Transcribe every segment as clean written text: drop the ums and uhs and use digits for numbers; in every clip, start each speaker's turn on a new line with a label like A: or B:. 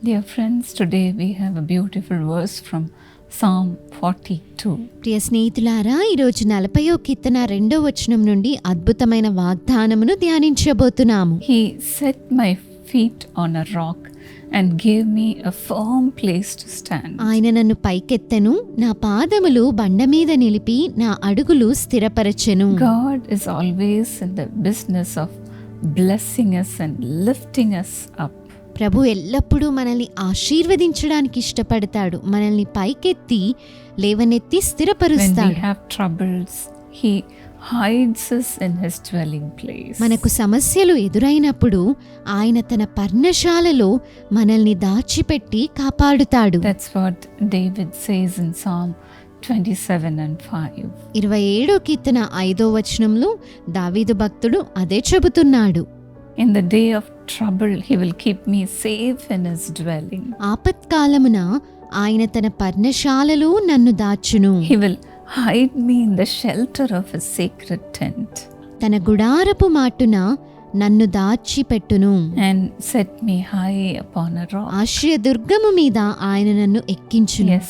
A: Dear friends, today we have a beautiful verse from Psalm 42.
B: ప్రియ స్నేహితులారా, ఈరోజు 40వ కీర్తన 2వ వచనం నుండి అద్భుతమైన వాగ్దానమును ధ్యానించబోతున్నాము.
A: He set my feet on a rock and gave me a firm place to stand.
B: ఆయన నన్ను పైకెత్తెను, నా పాదములు బండ మీద నిలిపి నా అడుగులు స్థిరపరచెను.
A: God is always in the business of blessing us and lifting us up.
B: ప్రభు ఎల్లప్పుడూ మనల్ని ఆశీర్వదించడానికి ఇష్టపడతాడు, మనల్ని పైకెత్తి లేవనెత్తి
A: When we
B: స్థిరపరుస్తాడు.
A: have troubles, He hides us in His dwelling place.
B: మనకు సమస్యలు ఎదురైనప్పుడు ఆయన తన పర్ణశాలలో మనల్ని దాచిపెట్టి కాపాడుతాడు.
A: That's what David says in Psalm 27 and 5.
B: 27వ కీర్తన 5వ వచనంలో దావీదు భక్తుడు అదే చెబుతున్నాడు.
A: In the day of trouble, He will keep me safe in His dwelling.
B: ఆపత్కాలమున ఆయన తన పర్ణశాలలో నన్ను దాచును,
A: He will hide me in the shelter of His sacred tent
B: తన గుడారపు మాటున నన్ను దాచిపెట్టును,
A: and set me high upon a rock.
B: ఆశ్రయదుర్గము మీద ఆయన నన్ను ఎక్కించును.
A: Yes,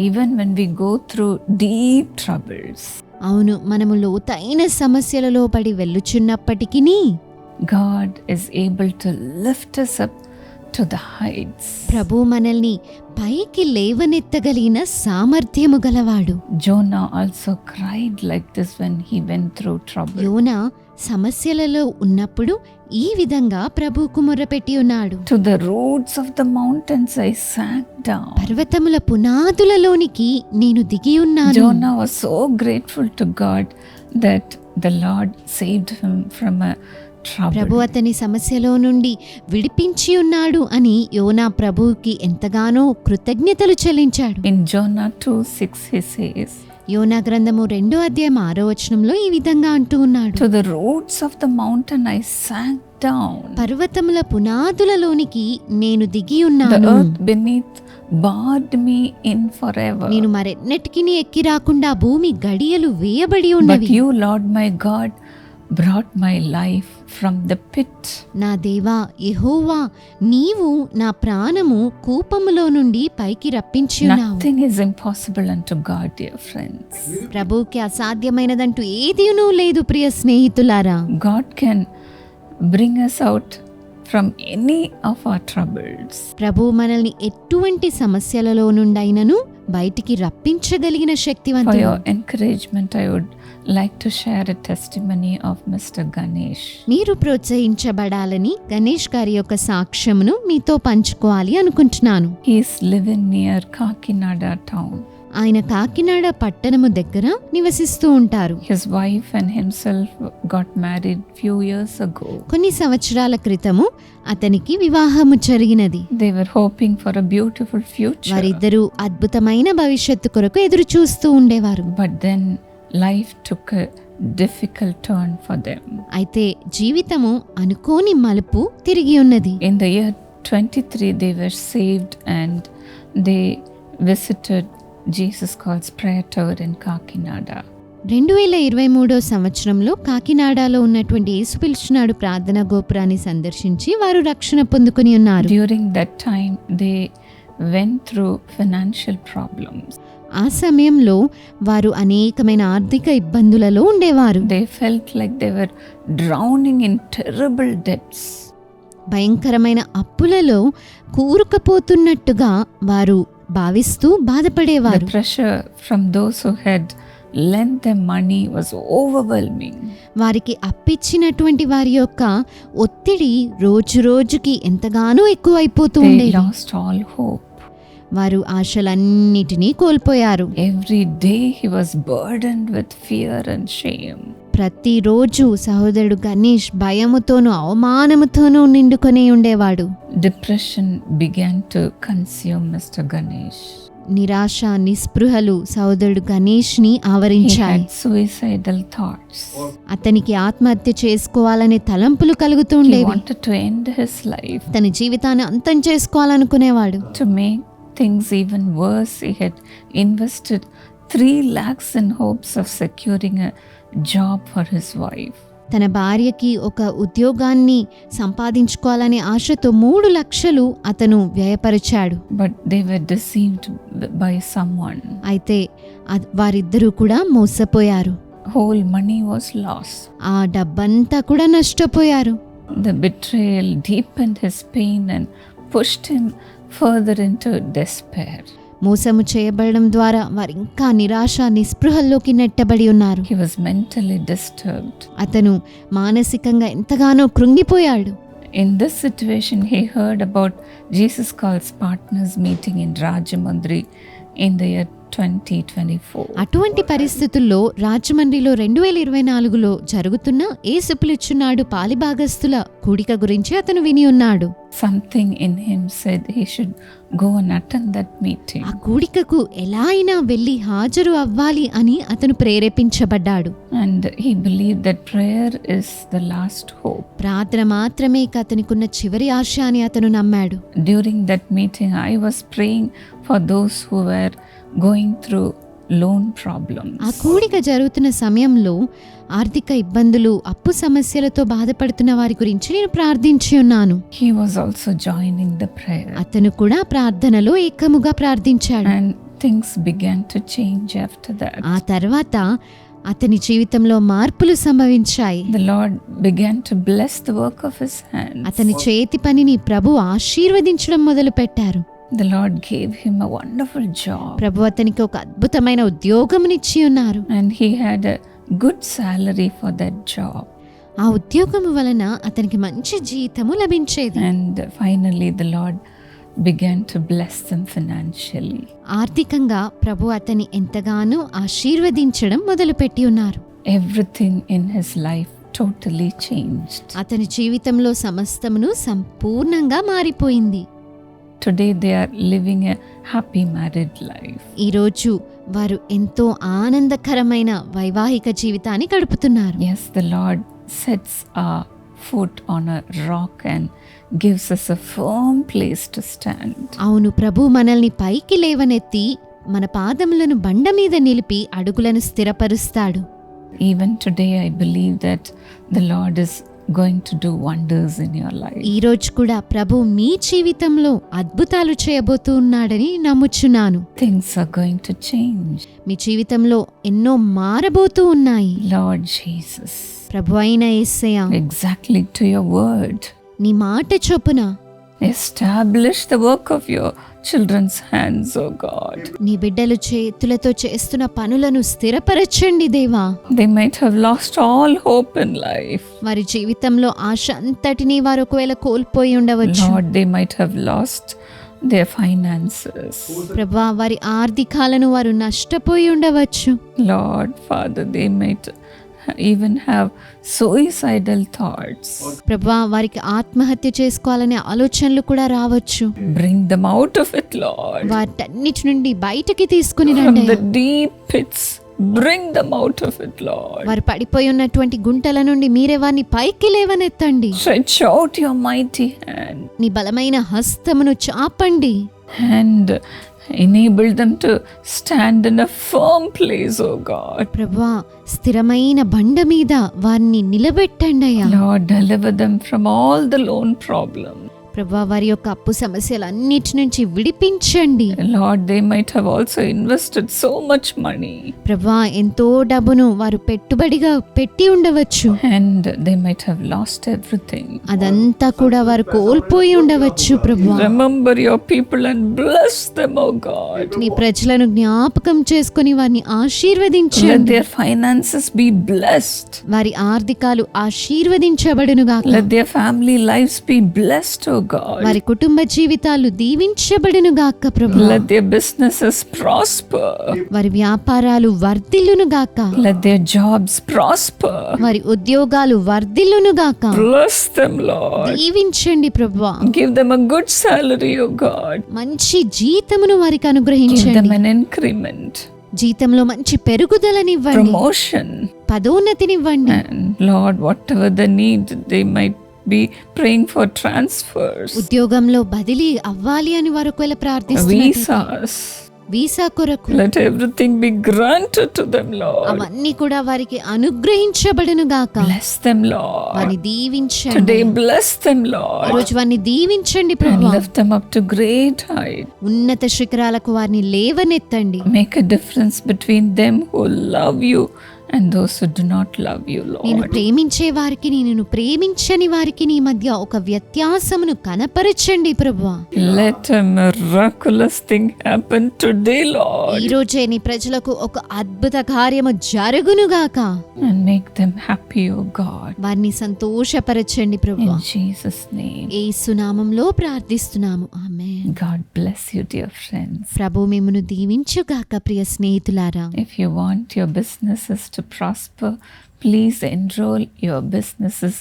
A: even when we go through deep troubles,
B: అవును, మనము లోతైన సమస్యలలో పడి వెళ్ళుచున్నప్పటికీ
A: God is able to lift us up to the heights.
B: ప్రభు మనల్ని పైకి లేవనెత్తగలిగిన సామర్థ్యము గలవాడు.
A: Jonah also cried like this when he went through trouble.
B: యోనా సమస్యలలో ఉన్నప్పుడు ఈ విధంగా ప్రభువుకు మొర్రపెట్టి ఉన్నాడు.
A: To the roots of the mountains I sank down.
B: పర్వతముల పునాదులలోనికి నేను దిగి ఉన్నాను.
A: Jonah was so grateful to God that the Lord saved him from a
B: Prabhu
A: trouble.
B: అతని సమస్యలో నుండి విడిపించి ఉన్నాడు అని యోనా ప్రభువుకి ఎంతగానో కృతజ్ఞతలు చెల్లించాడు.
A: In Jonah 2:6 he says,
B: యోనా గ్రంథము 2వ అధ్యాయం 6వ వచనంలో ఈ విధంగా అంటూ ఉన్నాడు.
A: to the roots of the mountain I sank down.
B: పర్వతముల పునాదులలోనికి నేను దిగి
A: The
B: ఉన్నాను.
A: earth beneath barred me in forever.
B: నేను మరెన్నటికి ఎక్కి రాకుండా భూమి గడియలు వేయబడి
A: But
B: ఉన్నవి.
A: you, Lord my God, brought my life from the pit.
B: నా దేవా యెహోవా, నీవు నా ప్రాణము కూపములో నుండి పైకి రప్పించి ఉన్నావు.
A: Nothing is impossible unto God, dear friends.
B: ప్రభువుకి అసాధ్యమైనదంటూ ఏదీనూ లేదు ప్రియ స్నేహితులారా.
A: God can bring us out from any of our troubles.
B: ప్రభు మనల్ని ఎటువంటి సమస్యలలో నుండైనను బయటికి రప్పించగలిగిన
A: For
B: శక్తివంతుడు.
A: your encouragement, I would like to share a testimony of Mr. Ganesh.
B: మీరు ప్రోత్సహించబడాలని గణేష్ గారి యొక్క సాక్ష్యమును మీతో పంచుకోవాలి అనుకుంటున్నాను.
A: He is living near Kakinada town.
B: ఆయన కాకినాడ పట్టణము దగ్గర నివసిస్తూ ఉంటారు.
A: His wife and himself got married few years ago.
B: కొన్ని సంవత్సరాల క్రితము అతనికి వివాహము జరిగినది.
A: They were hoping for a beautiful future.
B: వారిద్దరూ అద్భుతమైన భవిష్యత్తు కొరకు ఎదురు చూస్తూ ఉండేవారు.
A: But then life took a difficult turn for them.
B: అయితే జీవితము అనుకోని మలుపు తిరిగి ఉన్నది.
A: In the year 23, they were saved and they visited Jesus Calls Prayer Tower in Kakinada.
B: 2023 సంవత్సరంలో కాకినాడలో ఉన్నటువంటి యేసు పిలుచున్నాడు ప్రార్థనా గోపురాన్ని సందర్శించి వారు రక్షణ పొందుకొని ఉన్నారు.
A: During that time, they went through financial problems.
B: ఆ సమయంలో వారు అనేకమైన ఆర్థిక ఇబ్బందులలో ఉండేవారు.
A: They felt like they were drowning in terrible debts.
B: భయంకరమైన అప్పులలో కూరుకుపోతున్నట్టుగా వారు భావిస్తూ
A: The
B: బాధపడేవారు.
A: pressure from those who had lent them money was overwhelming.
B: వారికి అప్పిచ్చినటువంటి వారి యొక్క ఒత్తిడి రోజు రోజుకి ఎంతగానో ఎక్కువైపోతూ
A: They
B: ఉండేది.
A: lost all hope.
B: వారు ఆశలన్నిటినీ కోల్పోయారు.
A: Every day he was burdened with fear and shame.
B: ప్రతిరోజు సహోదరుడు గణేష్ భయముతోనూ అవమానముతోనూ నిండుకొని ఉండేవాడు.
A: Depression began to consume Mr. Ganesh.
B: నిరాశ నిస్పృహలు సహోదరుడు గణేష్ ని
A: He
B: ఆవరించాయి.
A: had suicidal thoughts.
B: అతనికి ఆత్మహత్య చేసుకోవాలనే తలంపులు కలుగుతూ
A: He
B: ఉండేవి.
A: wanted to end his life.
B: తన జీవితాన్ని అంతం చేసుకోవాలనుకునేవాడు.
A: To make things even worse, he had invested 3 lakhs in hopes of securing a job for his wife.
B: తన భార్యకి ఒక ఉద్యోగాన్ని సంపాదించుకోవాలనే ఆశతో 3 లక్షలు అతను వ్యయపరిచాడు.
A: But they were deceived by someone.
B: అయితే వారిద్దరూ కూడా మోసపోయారు.
A: Whole money was lost.
B: ఆ డబ్బంతా కూడా నష్టపోయారు.
A: The betrayal deepened his pain and pushed him further into despair.
B: మోసము చేయబడడం ద్వారా వారు ఇంకా నిరాశ నిస్పృహల్లోకి నెట్టబడి ఉన్నారు.
A: He was mentally disturbed.
B: అతను మానసికంగా ఎంతగానో కృంగిపోయాడు.
A: In this situation, he heard about Jesus Calls Partners meeting in Rajamundry in the year 2024.
B: అటువంటి పరిస్థితుల్లో రాజమండ్రిలో 2024లో జరుగుతున్న యేసు పిలుచున్నాడు పాలిభాగస్తుల కూడిక గురించి అతను విని ఉన్నాడు.
A: Something in him said he should go and attend that meeting.
B: ఆ కూడికకు ఎలా అయినా వెళ్ళి హాజరు అవ్వాలి అని అతను ప్రేరేపించబడ్డాడు.
A: And he believed that prayer is the last hope.
B: ప్రార్థన మాత్రమే అతనికున్న చివరి ఆశ అని అతను నమ్మాడు.
A: During that meeting, I was praying for those who were going through loan problems.
B: ఆ కూడిక జరుగుతున్న సమయంలో ఆర్థిక ఇబ్బందులు, అప్పు సమస్యలతో బాధపడుతున్న వారి గురించి నేను ప్రార్థించి ఉన్నాను.
A: He was also joining the prayer.
B: అతను కూడా ప్రార్థనలో ఏకముగా ప్రార్థించాడు.
A: And things began to change after that.
B: ఆ తర్వాత అతని జీవితంలో మార్పులు సంభవించాయి.
A: The Lord began to bless the work of his hands.
B: అతని చేతి పనిని ప్రభు ఆశీర్వదించడం మొదలు పెట్టారు.
A: The Lord gave him a wonderful job.
B: ప్రభు అతనికి ఒక అద్భుతమైన ఉద్యోగమునిచ్చి ఉన్నారు.
A: And he had a good salary for that job.
B: ఆ ఉద్యోగము వలన అతనికి మంచి జీతము లభించేది.
A: And finally the Lord began to bless them financially.
B: ఆర్థికంగా ప్రభు అతని ఎంతగానో ఆశీర్వదించడం మొదలుపెట్టి ఉన్నారు.
A: Everything in his life totally changed.
B: అతని జీవితంలో సమస్తమును సంపూర్ణంగా మారిపోయింది.
A: Today they are living a happy married life.
B: ఈరోజు వారు ఎంతో ఆనందకరమైన వైవాహిక జీవితాన్ని గడుపుతున్నారు.
A: Yes, the Lord sets our foot on a rock and gives us a firm place to stand.
B: అవును, ప్రభు మనల్ని పైకి లేవనెత్తి మన పాదములను బండ మీద నిలిపి అడుగులను స్థిరపరుస్తాడు.
A: Even today I believe that the Lord is going to do wonders in your life.
B: ఈ రోజు కూడా ప్రభు మీ జీవితంలో అద్భుతాలు చేయబోతూ ఉన్నాడని నమ్ముచున్నాను.
A: Things are going to change.
B: మీ జీవితంలో ఎన్నో మారబోతూ ఉన్నాయి.
A: Lord Jesus,
B: ప్రభు అయిన యేసయ్య,
A: exactly to your word,
B: నీ మాట చొప్పున
A: establish the work of your children's hands, O God.
B: నీ బిడ్డలు చేతులతో చేస్తున్న పనులను స్థిరపరచండి దేవా.
A: They might have lost all hope in life.
B: వారి జీవితంలో ఆశ అంతటినీ వారు ఒకవేళ కోల్పోయి ఉండవచ్చు.
A: Lord, they might have lost their finances.
B: ప్రభా, వారి ఆర్థికాలను వారు నష్టపోయి ఉండవచ్చు.
A: Lord, Father, they might even have suicidal thoughts.
B: ప్రభా, వారికి ఆత్మహత్య చేసుకోవాలనే ఆలోచనలు కూడా రావచ్చు.
A: Bring them out of it, Lord.
B: వాటన్నిటి నుండి బయటికి తీసుకుని
A: From
B: రండి.
A: the deep pits, bring them out of it, Lord.
B: వారు పడిపోయి ఉన్నటువంటి గుంటల నుండి మీరే వారిని పైకి లేవనెత్తండి.
A: Stretch out your mighty hand
B: నీ బలమైన హస్తమును చాపండి.
A: and enable them to stand in a firm place, O God.
B: ప్రభా, స్థిరమైన బండ మీద వారిని నిలబెట్టండి అయ్యా.
A: Lord, deliver them from all the loan problems.
B: ప్రభా, వారి యొక్క అప్పు సమస్యలన్నిటి నుంచి విడిపించండి.
A: Lord, they might have also invested so much money
B: ప్రభా, ఎంతో డబ్బును వారు పెట్టుబడిగా పెట్టి ఉండవచ్చు.
A: and they might have lost everything.
B: అదంతా కూడా వారు కోల్పోయి ఉండవచ్చు. ప్రభా,
A: Remember your people and bless them, O God.
B: నీ ప్రజలను జ్ఞాపకం చేసుకుని వారిని
A: Let
B: ఆశీర్వదించండి.
A: their finances be blessed.
B: వారి ఆర్థికాలు ఆశీర్వదించబడును గాక.
A: Let their family lives be blessed, O God.
B: వారి కుటుంబ జీవితాలు దీవించబడును గాక. ప్రభా,
A: Let their businesses prosper.
B: వారి వ్యాపారాలు వర్ధిల్లును గాక.
A: Let their jobs prosper.
B: వారి ఉద్యోగాలు వర్ధిల్లును గాక.
A: Bless them, Lord.
B: దీవించండి ప్రభా.
A: Give them a good salary, O God.
B: మంచి జీతమును వారికి
A: Give them
B: అనుగ్రహించండి.
A: an increment,
B: జీతంలో మంచి పెరుగుదలనివ్వండి.
A: promotion.
B: పదోన్నతినివ్వండి.
A: And Lord, whatever the need, they might be praying for transfers,
B: ఉద్యోగంలో బదిలీ అవ్వాలి అని వారు ఒకవేళ ప్రార్థిస్తున్నారు.
A: visas.
B: వీసా కొరకు
A: Let everything be granted to them, Lord.
B: అవన్నీ కూడా వారికి అనుగ్రహించబడును గాక.
A: Bless them, Lord.
B: వారిని దీవించండి.
A: Today, bless them,
B: ఈ
A: Lord.
B: రోజు వారిని దీవించండి
A: And
B: ప్రభువా.
A: lift them up to great height.
B: ఉన్నత శిఖరాలకు వారిని లేవనెత్తండి.
A: Make a difference between them who love you and those who do not love you,
B: నేను
A: Lord.
B: ప్రేమించే వారికి నేను ప్రేమించని వారికి నీ మధ్య ఒక వ్యత్యాసమును కనపరచండి ప్రభువా.
A: Let a miraculous thing happen today, Lord.
B: ఈ రోజే నీ ప్రజలకు ఒక అద్భుత కార్యము జరుగునుగాక.
A: And make them happy, O God.
B: వారిని సంతోషపరచండి ప్రభువా.
A: In Jesus' name.
B: యేసు నామములో ప్రార్థిస్తున్నాము. ఆమేన్.
A: God bless you, dear friends.
B: ప్రభు మిమ్మును దీవించుగాక ప్రియ స్నేహితులారా.
A: If you want your businesses to prosper, please enroll your businesses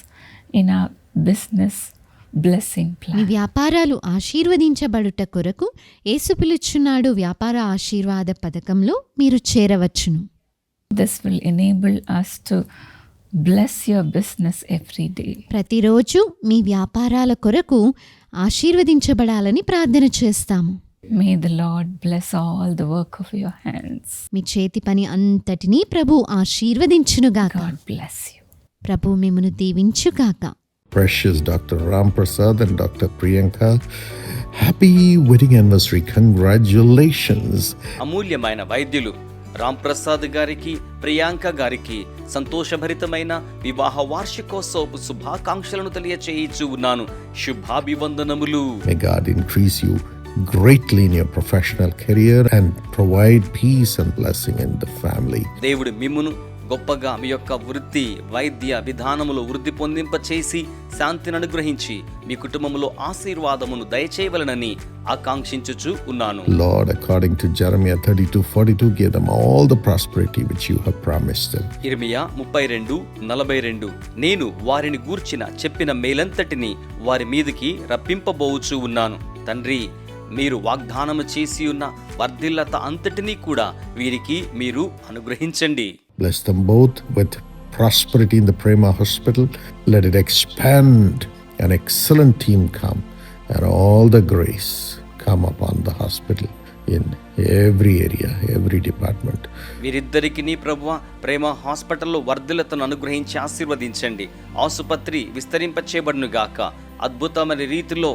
A: in our business blessing
B: me
A: plan.
B: వ్యాపారాలు ఆశీర్వదించబడుట కొరకు యేసు పిలుచున్నాడు వ్యాపార ఆశీర్వాద పథకంలో మీరు చేరవచ్చును.
A: This will enable us to bless your business every day.
B: ప్రతిరోజు మీ వ్యాపారాల కొరకు ఆశీర్వదించబడాలని ప్రార్థన చేస్తాము.
A: May the Lord bless all the work of your hands.
B: మీ చేతి పని అంతటినీ ప్రభు ఆశీర్వదించునుగాక.
A: God bless you.
B: ప్రభు మిమ్మును దీవించుగాక.
C: Precious Dr. Ram Prasad and Dr. Priyanka, happy wedding anniversary. Congratulations.
D: అమూల్యమైన వైద్యులు రామ్ ప్రసాద్ గారికి, ప్రియాంక గారికి సంతోషభరితమైన వివాహ వార్షికోత్సవపు శుభాకాంక్షలను తెలియచేయిచూ ఉన్నాను. శుభాభివందనములు.
C: May God increase you greatly in your professional career and provide peace and blessing in the family.
D: దేవుడు మిమ్మును గొప్పగా మీ యొక్క వృత్తి వైద్య విధానములో వృద్ధి పొందింప చేసి శాంతిని అనుగ్రహించి మీ కుటుంబములో ఆశీర్వాదమును దయచేయవలనని ఆకాంక్షించుచు ఉన్నాను.
C: Lord, according to Jeremiah 32:42, give them all the prosperity which you have promised them.
D: ఇర్మియా 32:42 నేను వారిని గూర్చిన చెప్పిన మేలంతటిని వారి మీదికి రప్పింపబోవుచూ ఉన్నాను. తండ్రి, మీరు వాగ్దానము చేసి ఉన్న వర్ధిల్లత అంతటినీ కూడా వీరికి మీరు అనుగ్రహించండి.
C: Bless them both with prosperity in the Prema Hospital. Let it expand. An excellent team come and all the grace come upon the hospital in every area, every department.
D: వీరిద్దరికి నీ ప్రభువా ప్రేమ హాస్పిటల్లో వర్ధిల్లతను అనుగ్రహించి ఆశీర్వదించండి. ఆసుపత్రి విస్తరింపచేయబడును గాక. అద్భుతమైన రీతిలో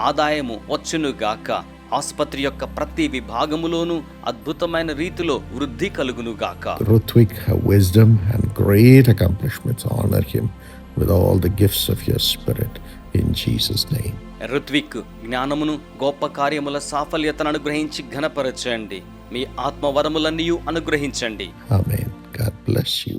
D: ఆదాయము వచ్చును గాక. ఆసుపత్రి యొక్క ప్రతి విభాగములోనూ అద్భుతమైన రీతిలో వృద్ధి కలుగును గాక.
C: Ruthvik, have wisdom and great accomplishments. Honor him with all the gifts of your spirit in Jesus' name.
D: Ruthvik జ్ఞానమును గొప్ప కార్యముల సాఫల్యతను అనుగ్రహించి ఘనపరచండి. మీ ఆత్మవరములన్నీ అనుగ్రహించండి.
C: Amen. God bless you.